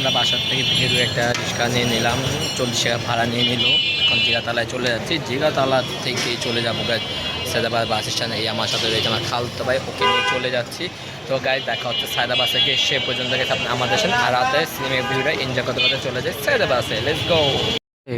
আমরা বাসার থেকে ভেরু একটা রিক্সা নিয়ে নিলাম, 40 টাকা ভাড়া নিয়ে নিল। এখন জিগাতলায় চলে যাচ্ছি, জিগাতলা থেকে চলে যাবো গাইজ সায়দাবাদ বাস স্ট্যান্ডে। এই আমার সাথে রয়েছে আমার খালতো ভাই, ওকে নিয়ে চলে যাচ্ছি। তো গাইজ দেখা হচ্ছে সায়দাবাসে গিয়ে, সে পর্যন্ত গেছে আপনি আমাদের সাথে। আর রাতে সিনেমা ভিউটা এনজয় করতে করতে চলে যায় সায়দাবাসে। Let's go.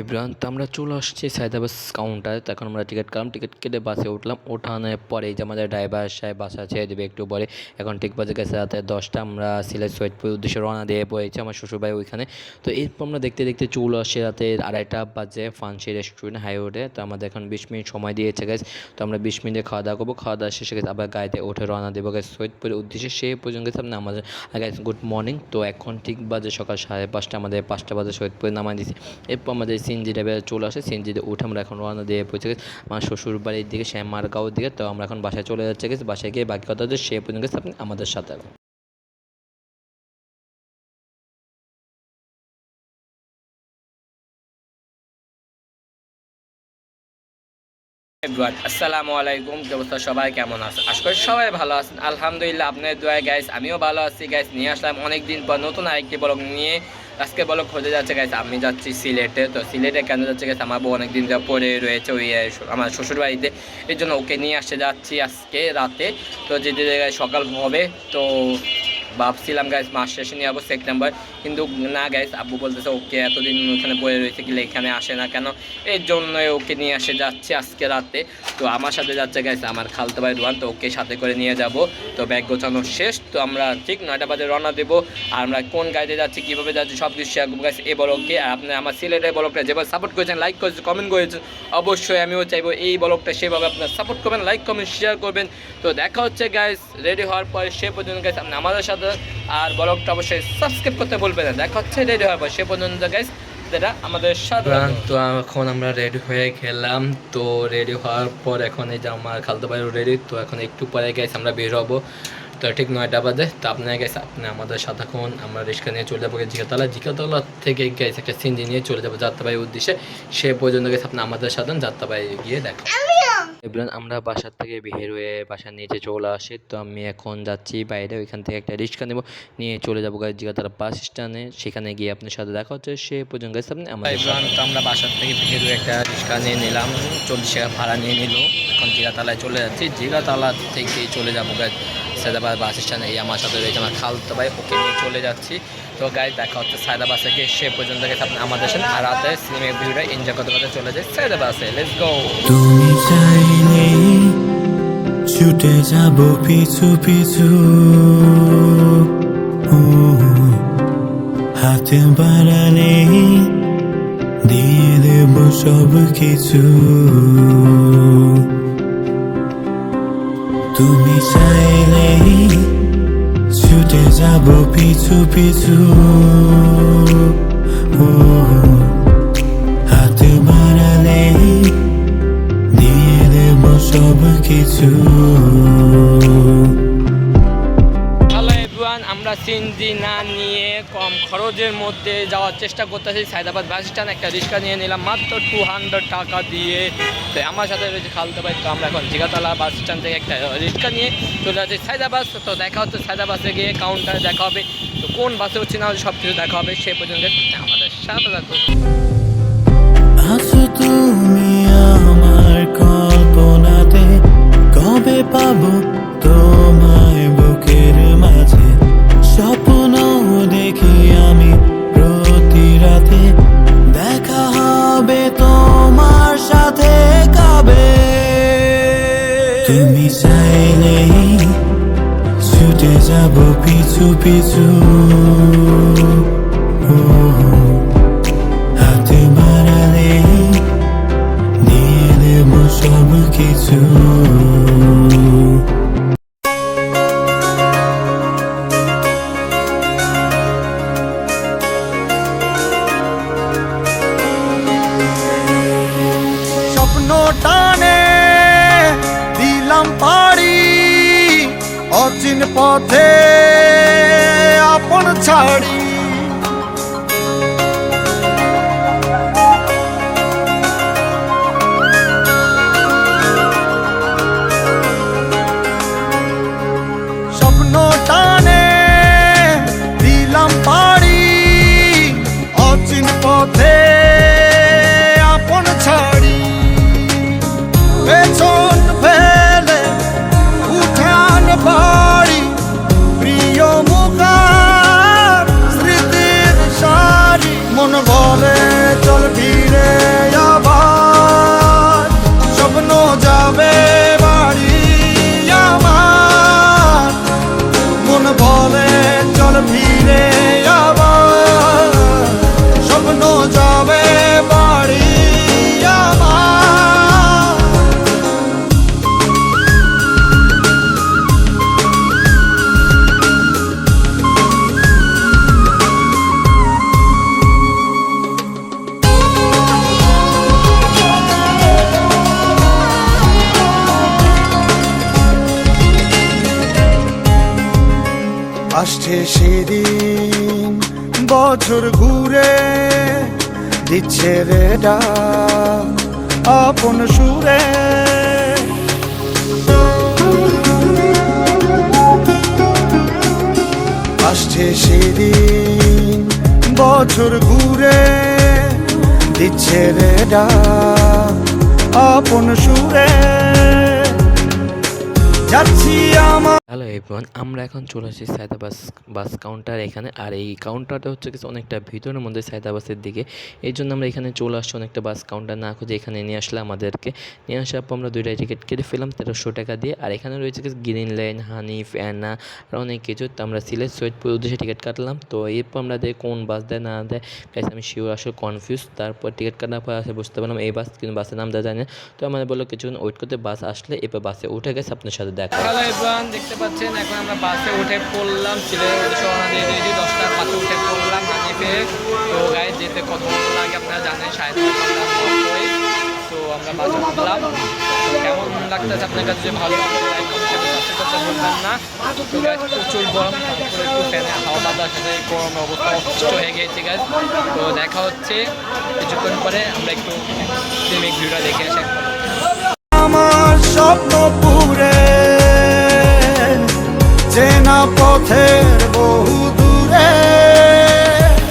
এভরিওয়ান, তো আমরা চলে আসছি সায়দাবাস কাউন্টারে। তো এখন আমরা টিকিট কাটলাম, টিকিট কেটে বাসে উঠলাম। ওঠানোর পরে যে আমাদের ড্রাইভার সাহেব বাসা ছেড়ে দেবে একটু পরে। এখন ঠিক বাজে গেছে রাতে 10টা। আমরা সিলেট সৈয়দপুর উদ্দেশ্যে রওনা দিয়ে পড়েছি, আমার শ্বশুরবাড়ি ওইখানে। তো এরপর আমরা দেখতে দেখতে চলে আসছি রাতে 2:30 বাজে ফান্সি রেস্টুরেন্ট হাইরোডে। তো আমাদের এখন 20 মিনিট সময় দিয়েছে গেছে। তো আমরা 20 মিনিটে খাওয়া দাওয়া করবো, খাওয়া দাওয়া শেষে গেছে আবার গাড়িতে উঠে রওনা দেবো গেছে সৈয়দপুরের উদ্দেশ্যে। সে পর্যন্ত গেছে আপনি আমাদের গাইজ গুড মর্নিং। তো এখন ঠিক বাজে সকাল 5:30, আমাদের 5টা বাজে সৈয়দপুরে নামাই দিয়েছি। এরপর আমাদের সিএনজি ড্রাইভার চলে আসে, সিএনজিতে উঠে আমরা এখন রওনা দিয়ে পৌঁছে গেছি আমার শ্বশুর বাড়ির দিকে, শ্যামারগাঁওর দিকে। তো আমরা এখন বাসায় চলে যাচ্ছে গেছি, বাসায় গিয়ে বাকি কথা হচ্ছে সে পর্যন্ত গেছে আপনি আমাদের সাথে। আসসালামু আলাইকুম, কি অবস্থা সবাই, কেমন আছে? আশা করি সবাই ভালো আছেন, আলহামদুলিল্লাহ আপনার দোয়ায় গাইস আমিও ভালো আছি। গাইস নিয়ে আসলাম অনেকদিন পর নতুন আরেকটি ব্লগ নিয়ে। আজকে ব্লগ খোঁজে যাচ্ছে গাইস, আমি যাচ্ছি সিলেটে। তো সিলেটে কেন যাচ্ছে গাইস, আমার বউ অনেকদিন যা পড়ে রয়েছে ওই আমার শ্বশুরবাড়িতে, এর জন্য ওকে নিয়ে আসতে যাচ্ছি আজকে রাতে। তো যে জায়গায় সকাল হবে, তো ভাবছিলাম গাইস মাস শেষে নিয়ে যাবো সেপ্টেম্বর, কিন্তু না গাইস আব্বু বলতেছে ওকে এতদিন ওখানে পড়ে রয়েছে গেলে এখানে আসে না কেন, এর জন্য ওকে নিয়ে আসে যাচ্ছে আজকে রাতে। তো আমার সাথে যাচ্ছে গাইস আমার খালতো ভাই রোহান, তো ওকে সাথে করে নিয়ে যাব। তো ব্যাগ গোছানো শেষ, তো আমরা ঠিক 9টা বাজে রওনা দেবো। আর আমরা কোন গাড়িতে যাচ্ছি, কীভাবে যাচ্ছি সব কিছু শেয়ার করবো গাইস এই ব্লগে। আর আপনি আমার সিলেটের ব্লগটা যেভাবে সাপোর্ট করেছেন, লাইক করেছেন, কমেন্ট করেছেন, অবশ্যই আমিও চাইবো এই ব্লগটা সেভাবে আপনার সাপোর্ট করবেন, লাইক কমেন্ট শেয়ার করবেন। তো দেখা হচ্ছে গাইস রেডি হওয়ার পরে, সে পর্যন্ত গাইস আপনি আমাদের সাথে। আর ব্লগটা অবশ্যই সাবস্ক্রাইব করতে বলবেন না। দেখা হচ্ছে রেডি হওয়ার পর, সে পর্যন্ত গাইস যেটা আমাদের সাথে। তো এখন আমরা রেডি হয়ে গেলাম। তো রেডি হওয়ার পর এখন এই যে আমার খালতো ভাইও রেডি। তো এখন একটু পরে গাইস আমরা বের হবো। তো ঠিক 9টা বাজে। তো আপনার গাইস আপনি আমাদের সাথে এখন আমরা রিক্সা নিয়ে চলে যাবো জিগাতলা। জিগাতলা থেকে গাইস একটা সিএনজি নিয়ে চলে যাবো যাত্রাবাড়ির উদ্দেশ্যে। সে পর্যন্ত গাইস আপনি আমাদের সাথে যাত্রাবাড়ি গিয়ে দেখা। এবার আমরা বাসার থেকে বের হয়ে বাসার নিচে চলে আসি। তো আমি এখন যাচ্ছি বাইরে, ওইখান থেকে একটা রিক্সা নেবো, নিয়ে চলে যাবো গাইস জিগাতলা বাস স্ট্যান্ডে। সেখানে গিয়ে আপনার সাথে দেখা হচ্ছে, সে পর্যন্ত গাইস আপনি আমাদের। তো আমরা বাসার থেকে বের হয়ে একটা রিক্সা নিয়ে নিলাম, 40 টাকা ভাড়া নিয়ে নিল। এখন জিগাতলায় চলে যাচ্ছি, জিগাতলা থেকে চলে যাবো গাইস সায়দাবাদ বাস স্ট্যান্ডে। এই আমার সাথে রয়েছে আমার খালতো ভাই, ওকে নিয়ে চলে যাচ্ছি। তো গাইজ দেখা হচ্ছে সায়দাবাসে গিয়ে, সে পর্যন্ত গেছে আপনি আমাদের সাথে। আর রাতে সিনেমা ভিউটা এনজয় করতে করতে চলে যায় সায়দাবাসে। Let's go. তুমি চাইলে ছুটে যাব পিছু পিছু, হাতে বাড়ালে দিয়ে দেব সব কিছু। তুমি চাইলে ছুটে যাব পিছু পিছু, হাতে বাড়ালে দিয়ে দেব সব কিছু। হ্যালো এভরিওয়ান, আমরা সিএনজি না নিয়ে কম খরচের মধ্যে যাওয়ার চেষ্টা করতেছি সায়দাবাদ বাস স্ট্যান্ড। একটা রিক্সা নিয়ে নিলাম মাত্র 200 টাকা দিয়ে। তো আমার সাথে রয়েছে খালতো ভাই। তো আমরা এখন জিগাতলা বাস স্ট্যান্ড থেকে একটা রিক্সা নিয়ে চলে যাচ্ছি সায়দাবাদ। তো দেখা হচ্ছে সায়দাবাসে গিয়ে কাউন্টারে দেখা হবে। তো কোন বাসে হচ্ছে না সব কিছু দেখা হবে, সে পর্যন্ত আমাদের সাথে থাকুন। আছো তুমি আমার কল্পনাতে, কবে পাবো তোমায় বুকের মাঝে। স্বপ্ন দেখি আমি প্রতি রাতে, দেখা হবে তোমার সাথে কবে। তুমি চাইলেই ছুটে যাব পিছু পিছু, হাতে বাড়ালে দিয়ে দেব সব কিছু। স্বপ্ন টানে দিলাম পাড়ি, অচিন পথে আপন ছাড়ি। স্বপ্ন টানে দিলাম পাড়ি, আসছে সেদিন বছর ঘুরে দিচ্ছে রে ডাক আপন সুরে। আসছে সেদিন বছর ঘুরে দিচ্ছে রে ডাক আপন সুরে। যাচ্ছি আমার হ্যালো এভরিওয়ান, আমরা এখন চলে আসছি সায়দা বাস কাউন্টার এখানে। আর এই কাউন্টারটা হচ্ছে কিছু অনেকটা ভিতরের মধ্যে সায়দা বাসের দিকে। এই জন্য আমরা এখানে চলে আসছি, অনেকটা বাস কাউন্টার না খুঁজে এখানে নিয়ে আসলে আমাদেরকে। নিয়ে আসার পর আমরা দুইটা টিকিট কেটে ফেলাম 1300 টাকা দিয়ে। আর এখানে রয়েছে কিছু গ্রিন লাইন, হানিফ, অ্যানা আর অনেক কিছু। তো আমরা সিলেট সৈয়দপুর উদ্দেশ্যে টিকিট কাটলাম। তো এরপর আমরা দেখি কোন বাস দেয় না দেয়, গাইস আমি শিওর আসলে কনফিউজ। তারপর টিকিট কাটার পর আসলে বুঝতে পারলাম এই বাস, কিন্তু বাসের নাম দেওয়া যায় না। তো আমাদের বললো কিছুক্ষণ ওয়েট করতে, বাস আসলে এরপর বাসে উঠে গেছে আপনার সাথে দেখা। হ্যালো এভরিওয়ান, দেখতে পাচ্ছেন এখন আমরা বাসে উঠে পড়লাম। সিলেটের উদ্দেশ্যে রওনা দিয়ে দিয়েছি, 10টার বাসে উঠে পড়লাম হানিফে। তো গাইস যেতে কত লাগে আপনারা জানেন, 90। তো আমরা বাসে উঠলাম। তো কেমন লাগতেছে আপনার কাছে, ভালো লাইক কমেন্ট করতে ভুলবেন না। তো গাইস প্রচুর গরম, তারপরে একটু ফ্যানে হাওয়া বাতাস সাথে গরম অবস্থা অসুস্থ হয়ে গেছে গাইস। তো দেখা হচ্ছে কিছুক্ষণ পরে, আমরা একটু সিনেমিক ভিউটা দেখে আসি। আমার স্বপ্ন পুরে চেনা পথের বহু দূরে,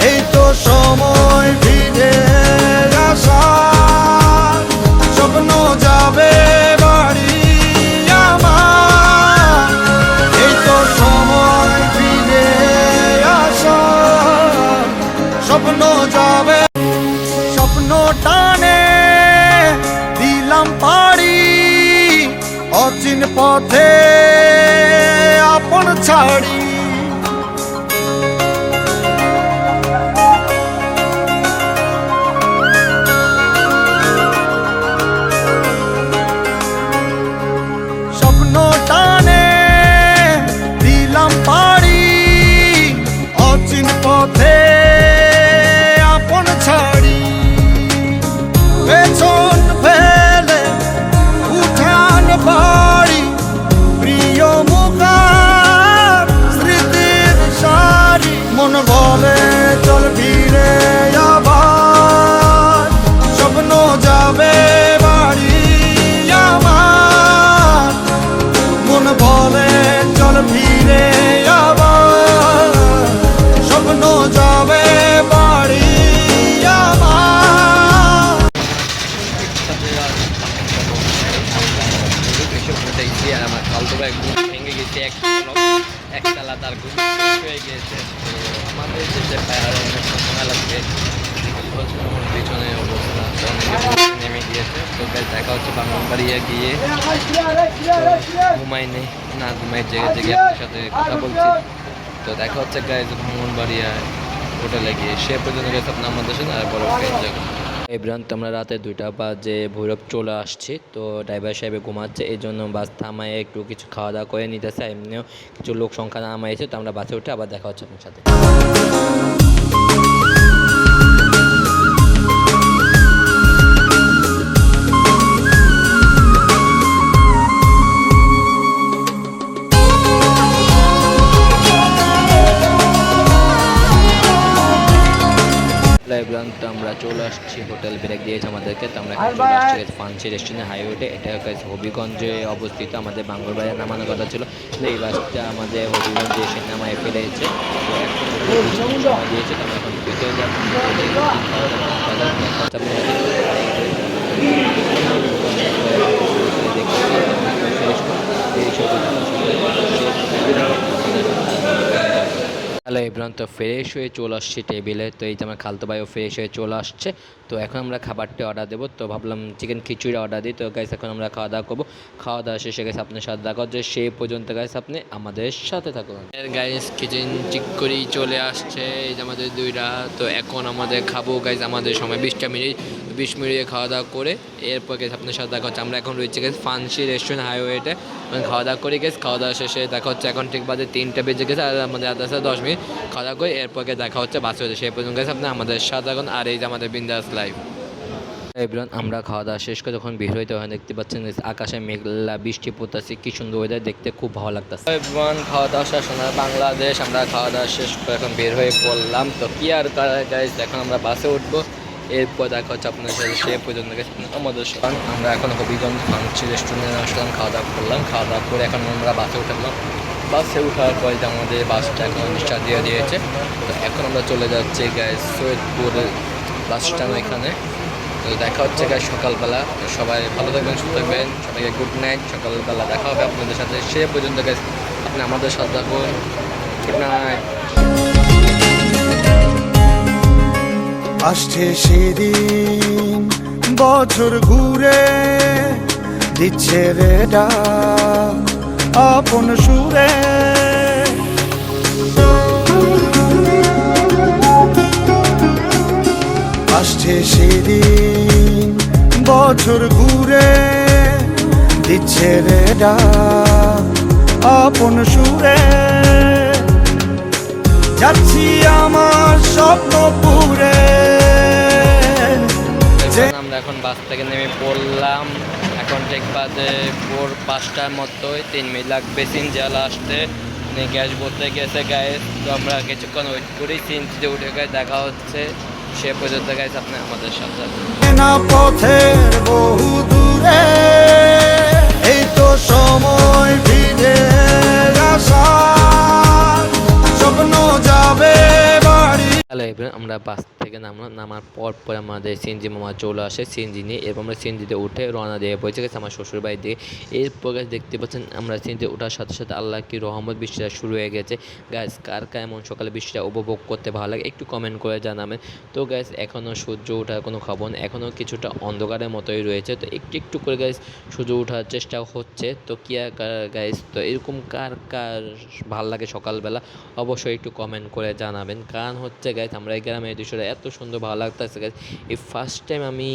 এই তো সময় ফিরে আসার, স্বপ্ন যাবে বাড়ি আমার, এই তো সময় ফিরে আসার, স্বপ্ন যাবে। স্বপ্ন টানে দিলাম পাড়ি অচিন পথে আপন ছাড়ি। স্বপ্ন টানে দিলাম পাড়ি অচিন পথে আপন ছাড়ি। পেছন ফেলে উঠান বাড়ি, প্রিয় মুখার স্মৃতির সারি, মন বলে চল ফিরে আবার, স্বপ্ন যাবে বাড়ি আমার, মন বলে চল ফিরে আবার, স্বপ্ন যাবে বাড়ি আমার। আর আমার খালতো ভাই ঘুম ভেঙে গেছে, একতলা তার ঘুম হয়ে গিয়েছে। তো আমাদের যেতে পারে আরও অনেক সময় লাগবে। আমার পিছনে অবস্থা তো অনেকে নেমে গিয়েছে। তো দেখা হচ্ছে বাঙালবাড়িয়া গিয়ে, ঘুমাই নেই না ঘুমাই জেগে জেগে আপনার সাথে কথা বলছি। তো দেখা হচ্ছে গাইজ ব্রাহ্মণবাড়িয়া হোটেলে গিয়ে, সে পর্যন্ত গেছে আপনার আমাদের সাথে আর বড় এই ব্রান্ত। আমরা রাতে 2টা বাজে ভৈরব চলে আসছি। তো ড্রাইভার সাহেবে ঘুমাচ্ছে, এই জন্য বাস থামায় একটু কিছু খাওয়া দাওয়া করে নিতেছে। এমনিও কিছু লোক সংখ্যা নামাইছে। তো আমরা বাসে উঠে আবার দেখা হচ্ছে আপনার সাথে। তো আমরা চলে আসছি, হোটেল ব্রেক দিয়েছে আমাদেরকে। তো আমরা এখন চলে আসছি ফান্সি রেস্টুরেন্ট হাইওয়েতে। এটা হবিগঞ্জে অবস্থিত। আমাদের বাঙ্গরবাড়িয়া নামানোর কথা ছিল, এই বাসটা আমাদের হবিগঞ্জে এসে নামায় ফেলেছে। তো এখন সময় দিয়েছে, তো আমরা এখন ভিতরে হ্যালো এভরিওয়ান, তো ফ্রেশ হয়ে চলে আসছি টেবিলে। তো এই যে আমার খালতো ভাইও ফ্রেশ হয়ে চলে আসছে। তো এখন আমরা খাবারটা অর্ডার দেবো। তো ভাবলাম চিকেন খিচুড়ি অর্ডার দিই। তো গাইস এখন আমরা খাওয়া দাওয়া করবো। খাওয়া দাওয়া শেষে গাইস আপনার সাথে দেখা হচ্ছে, সেই পর্যন্ত গাইস আপনি আমাদের সাথে থাকুন। গাইস কিচেন ঠিক করেই চলে আসছে এই যে আমাদের 2টা। তো এখন আমাদের খাবো গাইস, আমাদের সময় 20 মিনিটে খাওয়া দাওয়া করে এরপর গাইস আপনার সাথে দেখা হচ্ছে। আমরা এখন রয়েছে গাইস ফান্সি রেস্টুরেন্ট হাইওয়েতে, খাওয়া দাওয়া করে গেছে। খাওয়া দাওয়া শেষে দেখা হচ্ছে, এখন ঠিক বাজে 3টা বেজে গেছে। আর আমাদের আধা 10 মিনিট খাওয়া দাওয়া করে এরপর দেখা হচ্ছে বাসে হচ্ছে। সেই পর্যন্ত গেছে আপনি আমাদের সাথে এখন। আর এই যে আমাদের বিন্দাস লাইভ এভরিওয়ান, আমরা খাওয়া দাওয়া শেষ করে যখন বের হইতে হয় দেখতে পাচ্ছেন আকাশে মেঘলা বৃষ্টি পড়তেছে, কি সুন্দর ওয়েদার, দেখতে খুব ভালো লাগতেছে। এভরিওয়ান, খাওয়া দাওয়া শেষ সোনার বাংলাদেশ, আমরা খাওয়া দাওয়া শেষ করে এখন বের হয়ে পড়লাম। তো কি আর গাইজ, এখন আমরা বাসে উঠবো, এরপর দেখা হচ্ছে আপনার সাথে সে পর্যন্ত গেছে আমাদের সঙ্গে। আমরা এখন হবিগঞ্জ ফাংশি রেস্টুরেন্টে আসলাম, খাওয়া দাওয়া করলাম, খাওয়া দাওয়া করে এখন আমরা বাসে উঠলাম। বাসে ওঠার পরে আমাদের বাসটা এখন স্টার্ট দিয়ে দিয়েছে। তো এখন আমরা চলে যাচ্ছি গাইজ সৈয়দপুর বাস স্ট্যান্ড এখানে। তো দেখা হচ্ছে গাইজ সকালবেলা। সবাই ভালো থাকবেন, সুস্থ থাকবেন, সবাইকে গুড নাইট। সকালবেলা দেখা হবে আপনাদের সাথে, সে পর্যন্ত গাইজ আপনি আমাদের সাথে থাকুন। Good night. আসছে সেদিন বছর ঘুরে দিচ্ছে রে ডাক আপন সুরে। আসছে সেদিন বছর ঘুরে দিচ্ছে রে ডাক আপন সুরে। যাচ্ছি আমার স্বপ্ন পুরে। আমরা এখন বাস থেকে নেমে পড়লাম। এখন ঠিক বাজে ভোর 5টার মতোই, 3 মিনিট লাগবে সিনজালা আসতে। গ্যাস বলতে গেছে গাইস। তো আমরা কিছুক্ষণ ওয়েট করি, সিনজিতে উঠে গেছে, দেখা হচ্ছে সে পর্যন্ত গাইস আপনি আমাদের সাথে। না পথের বহু দূরে এই তো সময় ফিরে আসা স্বপ্ন যাবে বাড়ি। হ্যালো এভরিওয়ান, আমরা বাস থেকে নামার পর আমাদের সিএনজি মামা চলে আসে সিএনজি নিয়ে। এরপর আমরা সিএনজিতে উঠে রওনা দিয়ে পৌঁছে গেছে আমার শ্বশুর বাড়ির দিকে। এরপর গাছ দেখতে পাচ্ছেন আমরা সিএনজি ওঠার সাথে সাথে আল্লাহ কি রহমত, বৃষ্টিটা শুরু হয়ে গেছে। গাছ কার এমন সকালে বৃষ্টিটা উপভোগ করতে ভালো লাগে একটু কমেন্ট করে জানাবেন। তো গাছ এখনও সূর্য ওঠার কোনো খবর নেই, এখনও কিছুটা অন্ধকারের মতোই রয়েছে। তো একটু করে গাছ সূর্য ওঠার চেষ্টা হচ্ছে। তো কি আর গাইস, তো এরকম কার ভাল লাগে সকালবেলা অবশ্যই একটু কমেন্ট করে জানাবেন। কারণ হচ্ছে গাইস আমরা এই গ্রামের দৃশ্যটা এত সুন্দর ভালো লাগতেছে গাইস। এই ফার্স্ট টাইম আমি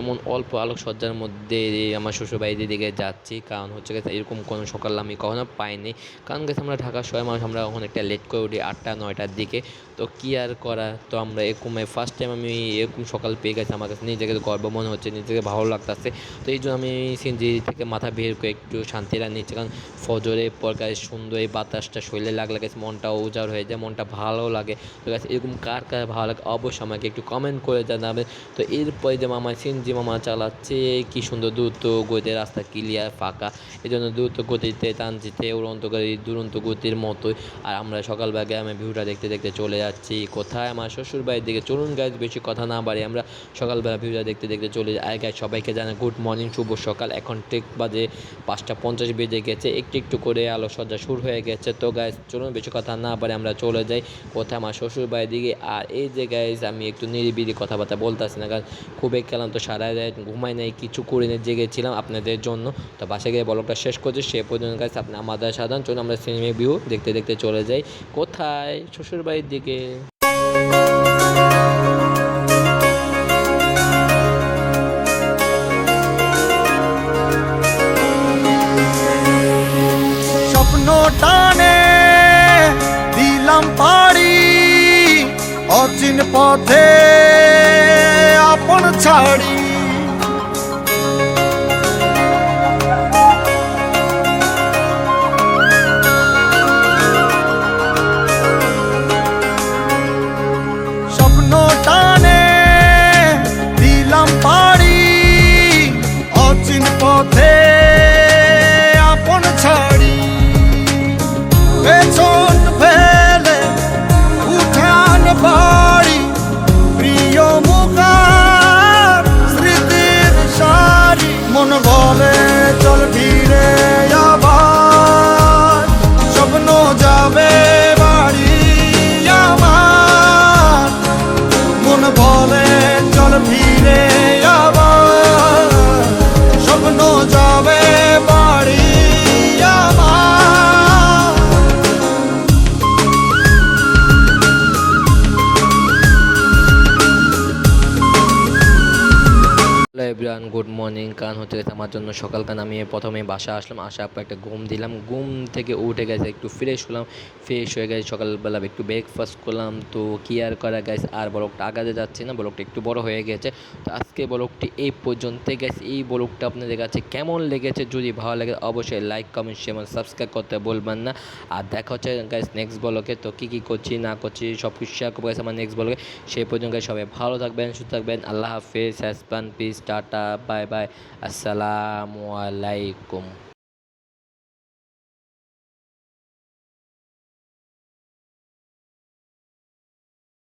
এমন অল্প আলোকসজ্জার মধ্যে আমার শ্বশুরবাড়ির দিকে যাচ্ছি। কারণ হচ্ছে গাইস এরকম কোনো সকাল আমি কখনো পাইনি। কারণ গাইস আমরা ঢাকার শহরের মানুষ, আমরা অনেকটা লেট করে উঠি 8টা-9টার দিকে। তো কি আর করা, তো আমরা এরকম ফার্স্ট টাইম আমি এরকম সকাল পেয়ে গেছি। আমার কাছে নিজেকে গর্ব মনে হচ্ছে, নিজেকে ভালো লাগতেছে। তো এই জন্য আমি সিএনজি থেকে মাথা বের করে একটু শান্তিটা নিচ্ছি। কারণ ফজরের পর গাছ সুন্দর এই বাতাসটা শরীরে লাগলে গেছে মনটা উজাড় হয়ে যায়, মনটা ভালো লাগে। তো গাছ এরকম কার ভালো লাগে অবশ্যই আমাকে একটু কমেন্ট করে জানাবেন। তো এরপরে যে মামা সিএনজি মামা চালাচ্ছে, কি সুন্দর দ্রুত গতিতে, রাস্তা ক্লিয়ার ফাঁকা, এই জন্য দ্রুত গতিতে টানজিতে উড়ন্ত গাড়ি দুরন্ত গতির মতোই। আর আমরা সকালবেলা গ্রামে ভিউটা দেখতে দেখতে চলে যাচ্ছি কোথায় আমার শ্বশুর বাড়ির দিকে। চলুন গাছ বেশি কথা না বাড়ি, আমরা সকালবেলা ভিউটা দেখতে দেখতে চলে যাই। আর গাছ সবাইকে জানাই গুড মর্নিং, শুভ সকাল। এখন ঠিক বাজে 5টা 50 বেজে গেছে, একটু করে আলোকসজ্জা শুরু হয়ে গেছে। তো গাইস চলুন বেশি কথা না পারে আমরা চলে যাই কোথায় আমার শ্বশুর বাড়ির দিকে। আর এই যে গাইস আমি একটু নিরিবিলি কথাবার্তা বলতেছি না, কারণ খুবই খেলাম তো সারা রাত ঘুমাই নাই, কিছু করে নিয়ে জেগেছিলাম আপনাদের জন্য। তো বাসায় গিয়ে ব্লগটা শেষ করছি, সে পর্যন্ত গাইস আপনি আমাদের সাধারণ চলুন আমরা সিনেমা ভিউ দেখতে দেখতে চলে যাই কোথায় শ্বশুর বাড়ির দিকে। টানে দিলাম পাড়ি অচিন পথে আপন ছাড়ি। স্বপ্ন টানে দিলাম পাড়ি অচিন পথে আপন ছাড়ি। পেছন ফেলে উঠান বাড়ি প্রিয় মুখার হ্যালো এভরিওয়ান, গুড মর্নিং। কারণ হচ্ছে গেছে আমার জন্য সকালকার আমি প্রথমে বাসা আসলাম, আসার পর একটা ঘুম দিলাম, ঘুম থেকে উঠে গেছে একটু ফ্রেশ হলাম, ফ্রেশ হয়ে গেছে সকালবেলা একটু ব্রেকফাস্ট করলাম। তো কি আর করা গেছে, আর ব্লগটা আগাতে যাচ্ছে না, ব্লগটা একটু বড় হয়ে গেছে। তো আজকে ব্লগটি এই পর্যন্তই গেছে। এই ব্লগটা আপনাদের কাছে কেমন লেগেছে, যদি ভালো লাগে অবশ্যই লাইক কমেন্ট শেয়ার সাবস্ক্রাইব করতে বলবেন না। আর দেখা হচ্ছে গাইস নেক্সট ব্লগে। তো কী করছি না করছি সব কিছু শেয়ার করবো গাইস আমার নেক্সট ব্লগে। সেই পর্যন্ত guys সবাই ভালো থাকবেন, সুস্থ থাকবেন। আল্লাহ হাফেজ, হ্যাসপান, পিস, টাটা, বাই বাই, আসসালামু আলাইকুম।